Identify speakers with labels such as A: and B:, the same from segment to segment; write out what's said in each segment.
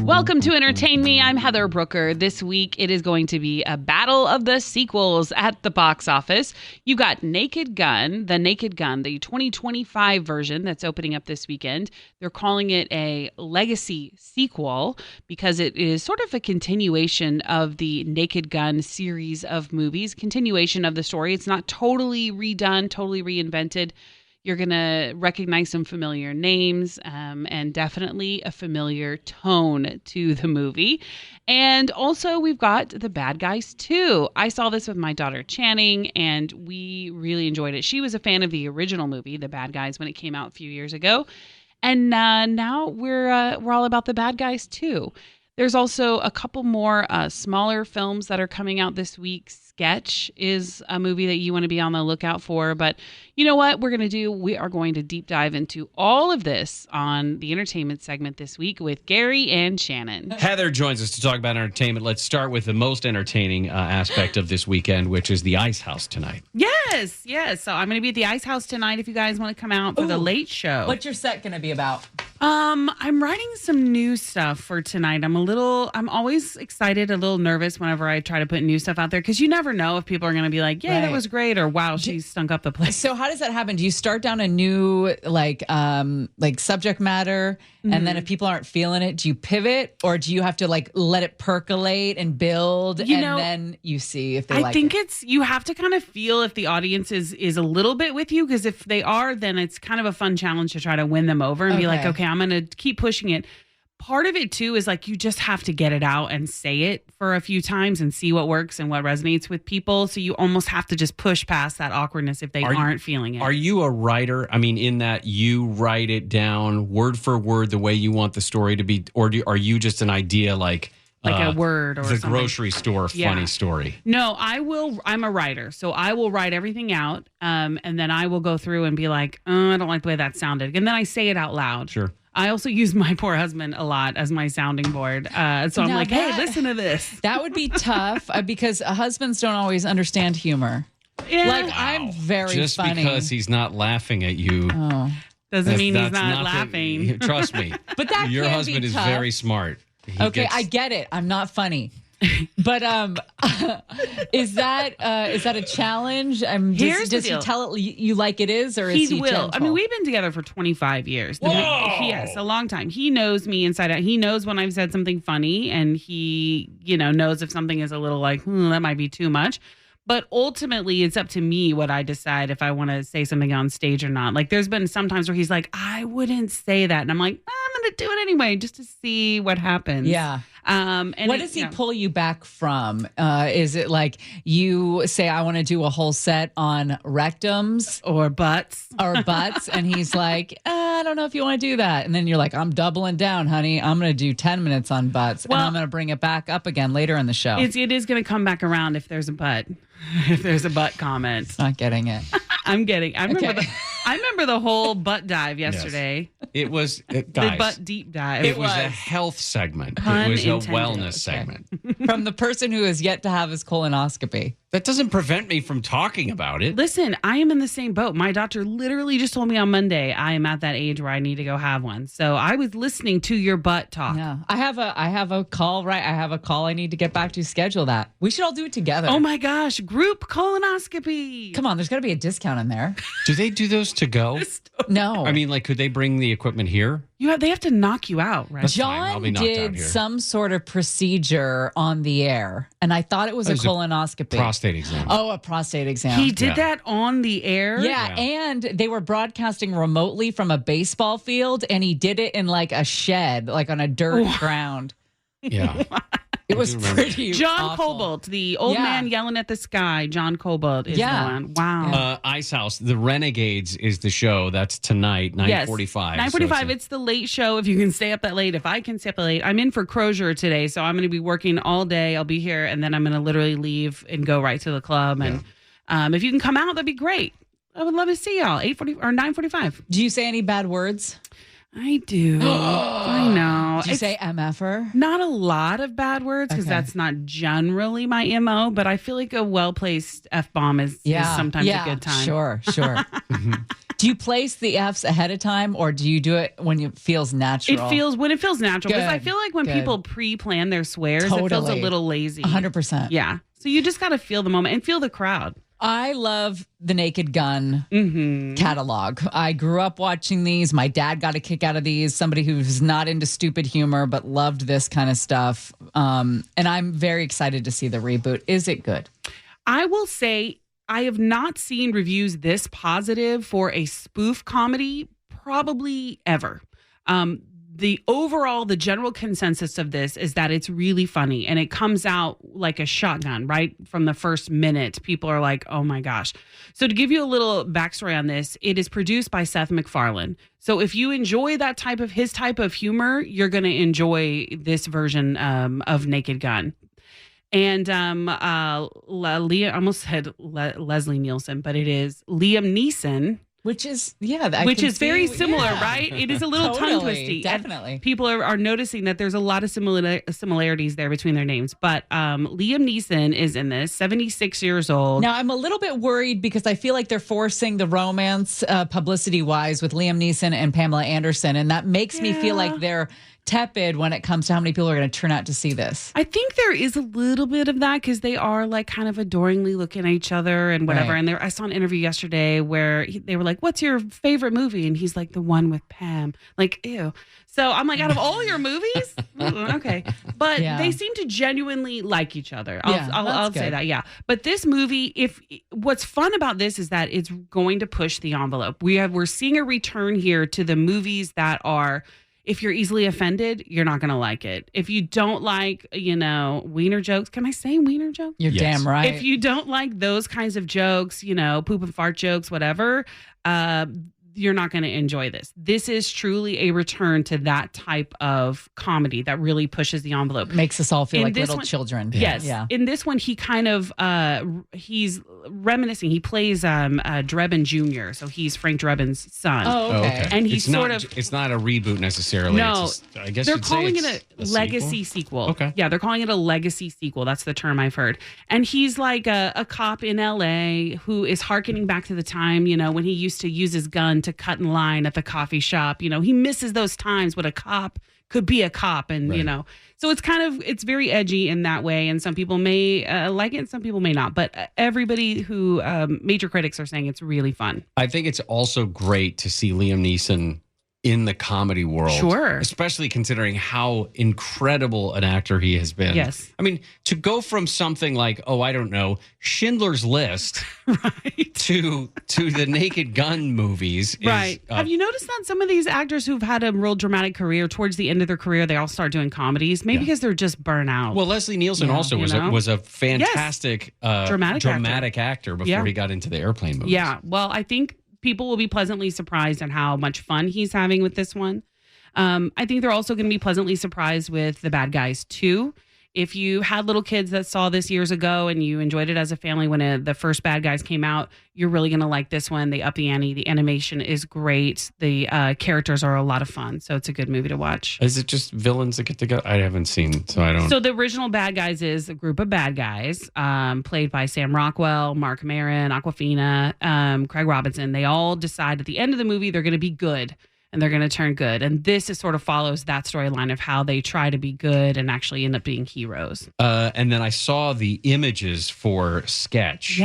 A: Welcome to Entertain Me. I'm Heather Brooker. This week, it is going to be a battle of the sequels at the box office. You got Naked Gun, the 2025 version that's opening up this weekend. They're calling it a legacy sequel because it is sort of a continuation of the Naked Gun series of movies, continuation of the story. It's not totally redone, totally reinvented. You're going to recognize some familiar names and definitely a familiar tone to the movie. And also, we've got The Bad Guys 2. I saw this with my daughter Channing, and we really enjoyed it. She was a fan of the original movie, The Bad Guys, when it came out a few years ago. And now we're all about The Bad Guys 2. There's also a couple more smaller films that are coming out this week. Sketch is a movie that you want to be on the lookout for. But you know what we're going to do? We are going to deep dive into all of this on the entertainment segment this week with Gary and Shannon.
B: Heather joins us to talk about entertainment. Let's start with the most entertaining aspect of this weekend, which is the Ice House tonight.
A: Yes. So I'm going to be at the Ice House tonight if you guys want to come out for the late show.
C: What's your set going to be about?
A: I'm writing some new stuff for tonight. I'm always excited, a little nervous whenever I try to put new stuff out there because you never know if people are going to be like, yeah, that was great, or wow, she stunk up the place.
C: So how does that happen? Do you start down a new like subject matter, and then if people aren't feeling it, do you pivot, or do you have to like let it percolate and build, then you see if they like it? I think
A: you have to kind of feel if the audience is a little bit with you, because if they are, then it's kind of a fun challenge to try to win them over and be like, okay, I'm going to keep pushing it. Part of it, too, is like you just have to get it out and say it for a few times and see what works and what resonates with people. So you almost have to just push past that awkwardness if they aren't feeling it.
B: Are you a writer? I mean, in that you write it down word for word the way you want the story to be? Or are you just an idea like
A: a word or
B: the
A: something?
B: Grocery store funny story?
A: No, I'm a writer. So I will write everything out. And then I will go through and be like, I don't like the way that sounded. And then I say it out loud.
B: Sure.
A: I also use my poor husband a lot as my sounding board. So I'm like, hey, listen to this.
C: That would be tough because husbands don't always understand humor.
A: Yeah.
C: Like, I'm very
B: just
C: funny.
B: Just because he's not laughing at you.
A: Doesn't mean he's not laughing.
B: Trust me.
C: But that
B: your
C: can
B: husband
C: be
B: is
C: tough.
B: very smart.
C: I get it. I'm not funny. But is that a challenge? Does he tell it you like it is, or is he gentle?
A: I mean, we've been together for 25 years. Yes, a long time. He knows me inside out. He knows when I've said something funny, and he, knows if something is a little like, that might be too much. But ultimately, it's up to me what I decide if I want to say something on stage or not. Like, there's been some times where he's like, I wouldn't say that. And I'm like, I'm going to do it anyway, just to see what happens.
C: Yeah.
A: And
C: what does he pull you back from? Is it like you say, I want to do a whole set on rectums
A: or butts,
C: and he's like, I don't know if you want to do that. And then you're like, I'm doubling down, honey. I'm going to do 10 minutes on butts, and I'm going to bring it back up again later in the show.
A: It is going to come back around if there's a butt. If there's a butt comment.
C: Not getting it.
A: I remember the whole butt dive yesterday.
B: Yes. It was, guys.
A: The butt deep dive.
B: It was a health segment.
A: Pun
B: it was
A: intended.
B: A wellness segment.
C: From the person who has yet to have his colonoscopy.
B: That doesn't prevent me from talking about it.
A: Listen, I am in the same boat. My doctor literally just told me on Monday I am at that age where I need to go have one. So I was listening to your butt talk.
C: Yeah. I have a call, right? I have a call I need to get back to. Schedule that. We should all do it together.
A: Oh my gosh. Group colonoscopy.
C: Come on, there's got to be a discount in there.
B: Do they do those to go?
C: No.
B: I mean, like, could they bring the equipment here?
A: They have to knock you out, right?
C: John did some sort of procedure on the air, and I thought it was a colonoscopy.
B: Prostate exam.
C: Oh, a prostate exam.
A: He did that on the air?
C: Yeah, and they were broadcasting remotely from a baseball field, and he did it in like a shed, like on a dirt ground.
B: Yeah.
C: It was pretty
A: John
C: awful.
A: Cobalt, the old man yelling at the sky. John Cobalt is the one. Wow.
B: Ice House, The Renegades is the show. That's tonight, 9:45.
A: 9:45. It's the late show if you can stay up that late. If I can stay up that late. I'm in for Crozier today, so I'm going to be working all day. I'll be here, and then I'm going to literally leave and go right to the club. And if you can come out, that'd be great. I would love to see y'all. 8:40 or 9:45.
C: Do you say any bad words?
A: I do. I know.
C: Did you say MFer?
A: Not a lot of bad words because that's not generally my MO, but I feel like a well-placed F-bomb is sometimes a good time.
C: Sure. Do you place the Fs ahead of time, or do you do it when it feels natural?
A: It feels natural, because I feel like when people pre-plan their swears, it feels a little lazy.
C: 100%.
A: Yeah. So you just got to feel the moment and feel the crowd.
C: I love the Naked Gun catalog. I grew up watching these. My dad got a kick out of these. Somebody who's not into stupid humor but loved this kind of stuff. And I'm very excited to see the reboot. Is it good?
A: I will say I have not seen reviews this positive for a spoof comedy probably ever. The general consensus of this is that it's really funny, and it comes out like a shotgun right from the first minute. People are like, oh my gosh. So to give you a little backstory on this, it is produced by Seth MacFarlane. So if you enjoy his type of humor, you're going to enjoy this version of Naked Gun. And Leah, I almost said Leslie Nielsen, but it is Liam Neeson.
C: Which is,
A: very similar, right? It is a little tongue twisty.
C: Definitely.
A: And people are noticing that there's a lot of similarities there between their names. But Liam Neeson is in this, 76 years old.
C: Now, I'm a little bit worried because I feel like they're forcing the romance publicity-wise with Liam Neeson and Pamela Anderson. And that makes me feel like they're tepid when it comes to how many people are going to turn out to see this.
A: I think there is a little bit of that because they are like kind of adoringly looking at each other and whatever. Right. And I saw an interview yesterday where they were like, what's your favorite movie? And he's like, the one with Pam. Like, ew. So I'm like, out of all your movies? Okay. But they seem to genuinely like each other. I'll say that. Yeah. But this movie, what's fun about this is that it's going to push the envelope. We're seeing a return here to the movies that are, if you're easily offended, you're not going to like it. If you don't like, wiener jokes, can I say wiener jokes?
C: You're damn right.
A: If you don't like those kinds of jokes, poop and fart jokes, whatever, you're not going to enjoy this. This is truly a return to that type of comedy that really pushes the envelope.
C: Makes us all feel like little children.
A: Yes. Yeah. In this one, he kind of, he's reminiscing. He plays Drebin Jr., so he's Frank Drebin's son.
C: Oh, okay.
A: And he's
B: it's not a reboot necessarily.
A: No.
B: I guess
A: they're calling it a legacy sequel.
B: Okay.
A: Yeah, they're calling it a legacy sequel. That's the term I've heard. And he's like a cop in L.A. who is hearkening back to the time, when he used to use his gun to cut in line at the coffee shop. He misses those times when a cop could be a cop. And, so it's very edgy in that way. And some people may like it and some people may not. But everybody who major critics are saying it's really fun.
B: I think it's also great to see Liam Neeson in the comedy world.
A: Sure.
B: Especially considering how incredible an actor he has been.
A: Yes.
B: I mean, to go from something like, Schindler's List
A: right.
B: to the Naked Gun movies.
A: Right. Have you noticed that some of these actors who've had a real dramatic career, towards the end of their career, they all start doing comedies? Maybe because they're just burnt out.
B: Well, Leslie Nielsen also was a fantastic dramatic actor before he got into the airplane movies.
A: Yeah. Well, I think people will be pleasantly surprised at how much fun he's having with this one. I think they're also going to be pleasantly surprised with The Bad Guys 2. If you had little kids that saw this years ago and you enjoyed it as a family when the first Bad Guys came out, you're really going to like this one. They up the ante. The animation is great. The characters are a lot of fun. So it's a good movie to watch.
B: Is it just villains that get together? I haven't seen, so I don't.
A: So the original Bad Guys is a group of bad guys played by Sam Rockwell, Mark Maron, Awkwafina, Craig Robinson. They all decide at the end of the movie they're going to be good. And they're going to turn good. And this sort of follows that storyline of how they try to be good and actually end up being heroes.
B: And then I saw the images for Sketch,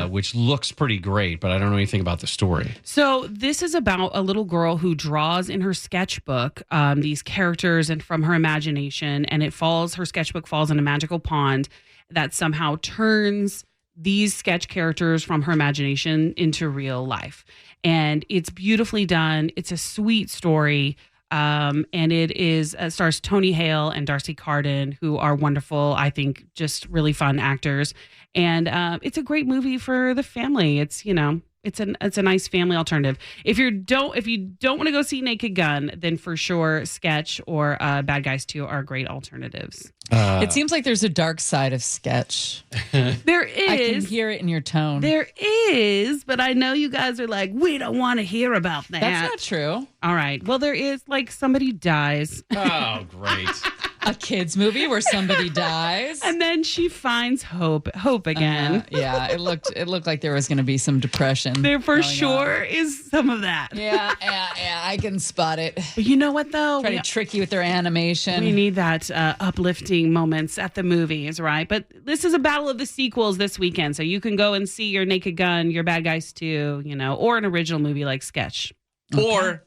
B: which looks pretty great, but I don't know anything about the story.
A: So this is about a little girl who draws in her sketchbook these characters and from her imagination, and her sketchbook falls in a magical pond that somehow turns these sketch characters from her imagination into real life. And it's beautifully done. It's a sweet story. And it stars Tony Hale and Darcy Carden, who are wonderful, I think, just really fun actors. And it's a great movie for the family. It's, it's a nice family alternative. If you don't want to go see Naked Gun, then for sure Sketch or Bad Guys 2 are great alternatives.
C: It seems like there's a dark side of Sketch.
A: There is.
C: I can hear it in your tone.
A: There is, but I know you guys are like, we don't want to hear about that.
C: That's not true.
A: All right. Well, there is, like, somebody dies.
B: Oh, great.
C: a kids movie where somebody dies.
A: And then she finds hope again.
C: Yeah, it looked like there was going to be some depression.
A: There for sure is some of that.
C: Yeah, I can spot it.
A: But you know what, though?
C: Try to trick you with their animation.
A: We need that uplifting moments at the movies, right? But this is a battle of the sequels this weekend, so you can go and see your Naked Gun, your Bad Guys 2, or an original movie like Sketch.
B: Or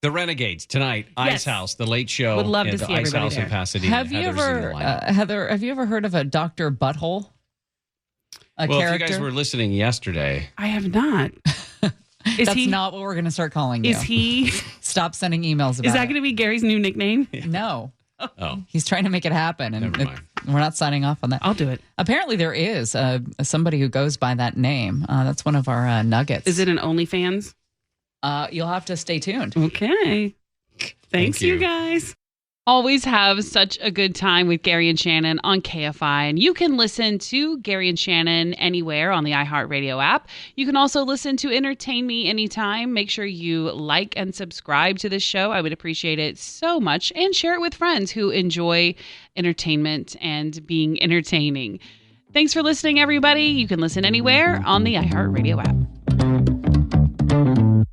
B: The Renegades tonight, Ice House, the late show.
A: Would love to
B: at the
A: see
B: Ice
A: everybody
B: House
A: there.
B: in Pasadena.
C: Have you ever, Heather? Have you ever heard of a Dr. Butthole?
B: If you guys were listening yesterday,
A: I have not.
C: That's not what we're going to start calling you.
A: Is he?
C: Stop sending emails about
A: Is that going to be Gary's new nickname?
C: No.
B: Oh.
C: He's trying to make it happen, and
B: Never mind.
C: we're not signing off on that.
A: I'll do it.
C: Apparently, there is somebody who goes by that name. That's one of our nuggets.
A: Is it an OnlyFans?
C: You'll have to stay tuned.
A: Okay. Thanks, you guys. Always have such a good time with Gary and Shannon on KFI. And you can listen to Gary and Shannon anywhere on the iHeartRadio app. You can also listen to Entertain Me anytime. Make sure you like and subscribe to this show. I would appreciate it so much. And share it with friends who enjoy entertainment and being entertaining. Thanks for listening, everybody. You can listen anywhere on the iHeartRadio app.